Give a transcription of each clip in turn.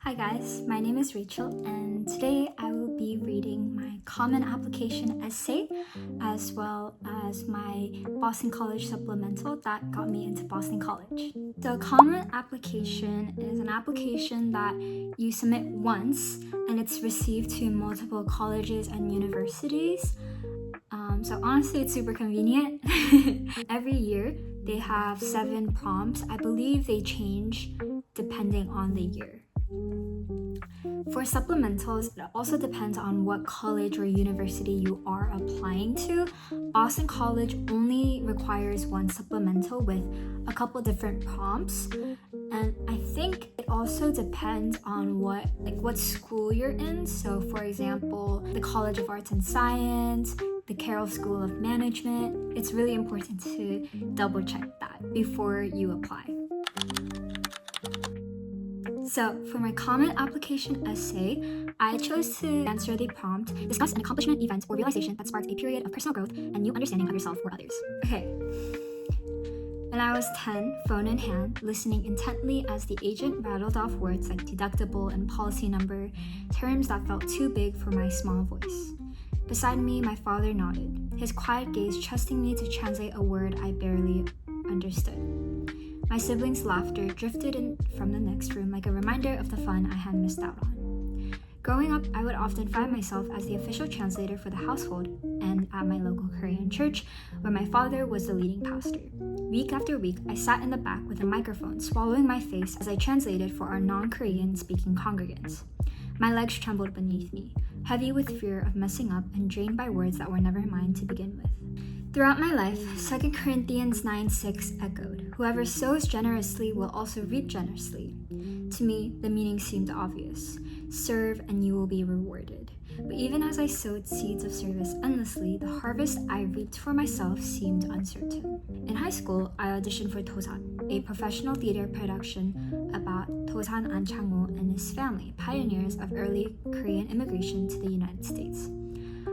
Hi guys, my name is Rachel and today I will be reading my common application essay as well as my Boston College supplemental that got me into Boston College. So a common application is an application that you submit once and it's received to multiple colleges and universities. So honestly, it's super convenient. Every year they have 7 prompts. I believe they change depending on the year. For supplementals, it also depends on what college or university you are applying to. Boston College only requires 1 supplemental with a couple different prompts. And I think it also depends on what school you're in. So for example, the College of Arts and Science, the Carroll School of Management. It's really important to double check that before you apply. So for my common application essay, I chose to answer the prompt, discuss an accomplishment, event, or realization that sparked a period of personal growth and new understanding of yourself or others. Okay. When I was 10, phone in hand, listening intently as the agent rattled off words like deductible and policy number, terms that felt too big for my small voice. Beside me, my father nodded, his quiet gaze trusting me to translate a word I barely understood. My siblings' laughter drifted in from the next room like a reminder of the fun I had missed out on. Growing up, I would often find myself as the official translator for the household and at my local Korean church, where my father was the leading pastor. Week after week, I sat in the back with a microphone, swallowing my face as I translated for our non-Korean speaking congregants. My legs trembled beneath me, heavy with fear of messing up and drained by words that were never mine to begin with. Throughout my life, 2 Corinthians 9:6 echoed, "Whoever sows generously will also reap generously." To me, the meaning seemed obvious. Serve and you will be rewarded. But even as I sowed seeds of service endlessly, the harvest I reaped for myself seemed uncertain. In high school, I auditioned for Tosan, a professional theater production about Tosan An Chang-ho and his family, pioneers of early Korean immigration to the United States.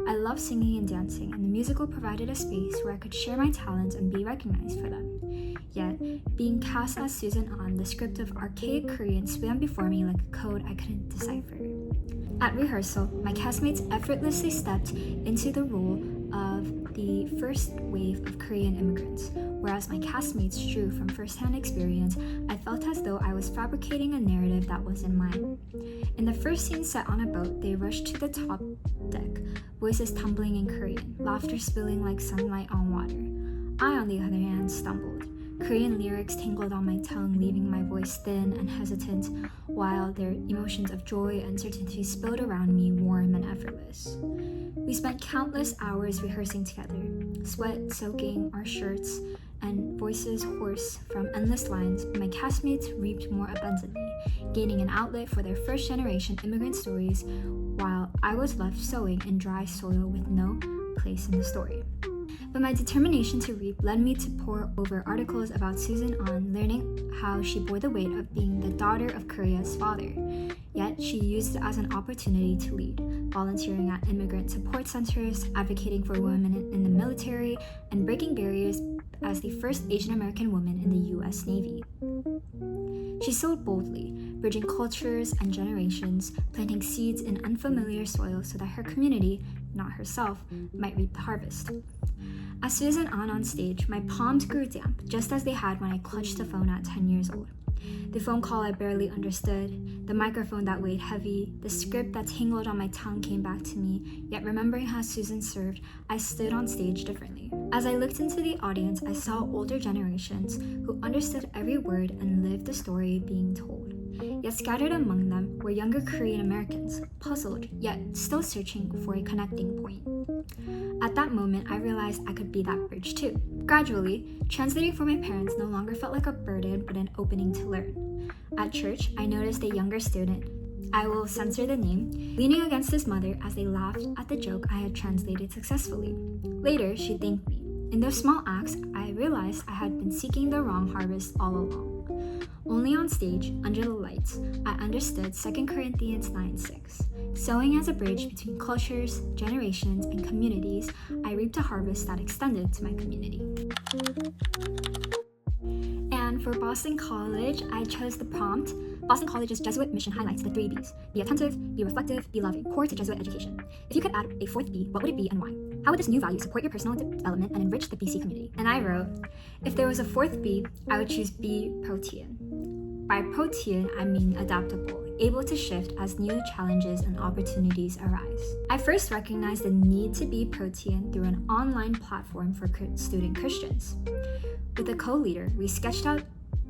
I loved singing and dancing, and the musical provided a space where I could share my talents and be recognized for them. Yet, being cast as Susan An, the script of archaic Korean swam before me like a code I couldn't decipher. At rehearsal, my castmates effortlessly stepped into the role of the first wave of Korean immigrants, whereas my castmates drew from first-hand experience. I felt as though I was fabricating a narrative that wasn't mine. In the first scene set on a boat, they rushed to the top deck, voices tumbling in Korean, laughter spilling like sunlight on water. I, on the other hand, stumbled. Korean lyrics tangled on my tongue, leaving my voice thin and hesitant, while their emotions of joy and uncertainty spilled around me, warm and effortless. We spent countless hours rehearsing together, sweat soaking our shirts and voices hoarse from endless lines. My castmates reaped more abundantly, gaining an outlet for their first-generation immigrant stories, while I was left sowing in dry soil with no place in the story. But my determination to reap led me to pore over articles about Susan An, learning how she bore the weight of being the daughter of Korea's father. Yet she used it as an opportunity to lead, volunteering at immigrant support centers, advocating for women in the military, and breaking barriers as the first Asian American woman in the U.S. Navy. She sowed boldly, bridging cultures and generations, planting seeds in unfamiliar soil so that her community, not herself, might reap the harvest. As Susan An on stage, my palms grew damp, just as they had when I clutched the phone at 10 years old. The phone call I barely understood, the microphone that weighed heavy, the script that tangled on my tongue came back to me, yet remembering how Susan served, I stood on stage differently. As I looked into the audience, I saw older generations who understood every word and lived the story being told. Yet scattered among them were younger Korean Americans, puzzled, yet still searching for a connecting point. At that moment, I realized I could be that bridge too. Gradually, translating for my parents no longer felt like a burden, but an opening to learn. At church, I noticed a younger student, I will censor the name, leaning against his mother as they laughed at the joke I had translated successfully. Later, she thanked me. In those small acts, I realized I had been seeking the wrong harvest all along. Only on stage, under the lights, I understood 2 Corinthians 9:6. Sowing as a bridge between cultures, generations, and communities, I reaped a harvest that extended to my community. And for Boston College, I chose the prompt, Boston College's Jesuit mission highlights the 3 B's: be attentive, be reflective, be loving, core to Jesuit education. If you could add a 4th B, what would it be and why? How would this new value support your personal development and enrich the BC community? And I wrote, if there was a 4th B, I would choose be protean. By protean, I mean adaptable, able to shift as new challenges and opportunities arise. I first recognized the need to be protean through an online platform for student Christians. With a co-leader, we sketched out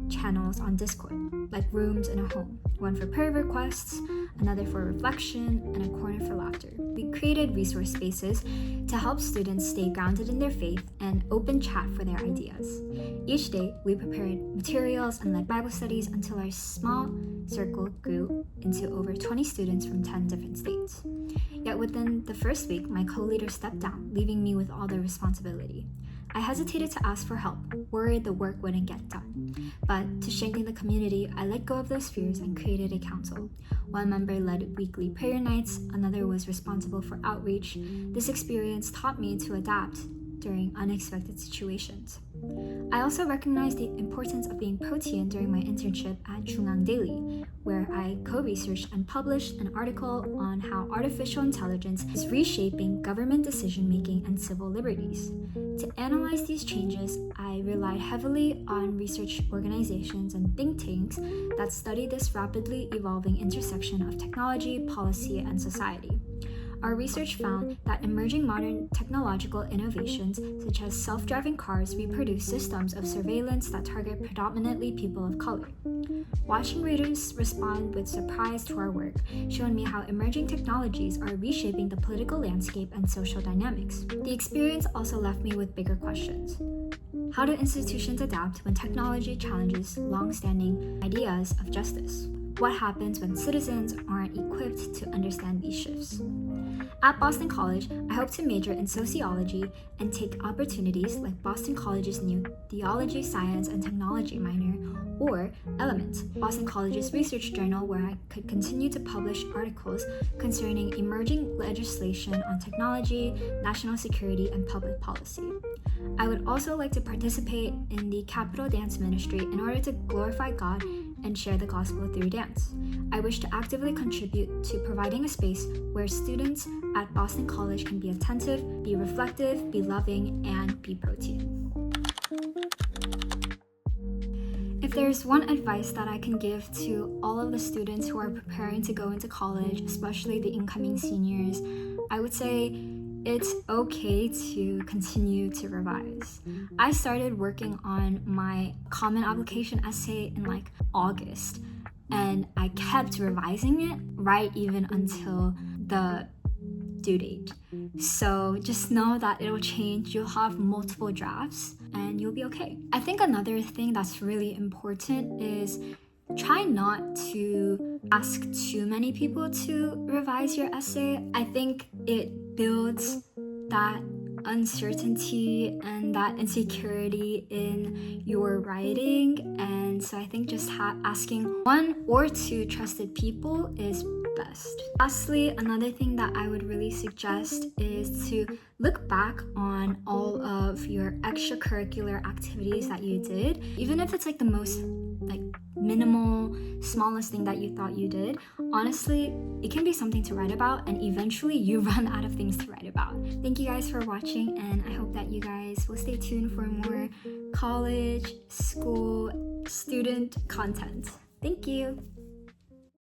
channels on Discord, like rooms in a home, one for prayer requests, another for reflection, and a corner for laughter. We created resource spaces to help students stay grounded in their faith and open chat for their ideas. Each day, we prepared materials and led Bible studies until our small circle grew into over 20 students from 10 different states. Yet within the first week, my co-leader stepped down, leaving me with all the responsibility. I hesitated to ask for help, worried the work wouldn't get done. But to strengthen the community, I let go of those fears and created a council. One member led weekly prayer nights, another was responsible for outreach. This experience taught me to adapt during unexpected situations. I also recognized the importance of being protean during my internship at Chungang Daily, where I co-researched and published an article on how artificial intelligence is reshaping government decision-making and civil liberties. To analyze these changes, I relied heavily on research organizations and think tanks that study this rapidly evolving intersection of technology, policy, and society. Our research found that emerging modern technological innovations, such as self-driving cars, reproduce systems of surveillance that target predominantly people of color. Watching readers respond with surprise to our work showed me how emerging technologies are reshaping the political landscape and social dynamics. The experience also left me with bigger questions. How do institutions adapt when technology challenges long-standing ideas of justice? What happens when citizens aren't equipped to understand these shifts? At Boston College, I hope to major in sociology and take opportunities like Boston College's new Theology, Science, and Technology minor, or Element, Boston College's research journal, where I could continue to publish articles concerning emerging legislation on technology, national security, and public policy. I would also like to participate in the Capital Dance Ministry in order to glorify God and share the gospel through dance. I wish to actively contribute to providing a space where students at Boston College can be attentive, be reflective, be loving, and be protean. If there's one advice that I can give to all of the students who are preparing to go into college, especially the incoming seniors, I would say it's okay to continue to revise. I started working on my common application essay in August, and I kept revising it right even until the due date. So just know that it'll change. You'll have multiple drafts and you'll be okay. I think another thing that's really important is try not to ask too many people to revise your essay. I think it builds that uncertainty and that insecurity in your writing, and so I think just asking 1 or 2 trusted people is best. Lastly, another thing that I would really suggest is to look back on all of your extracurricular activities that you did, even if it's the most minimal, smallest thing that you thought you did. Honestly, it can be something to write about, and eventually you run out of things to write about. Thank you guys for watching, and I hope that you guys will stay tuned for more college, school, student content. Thank you.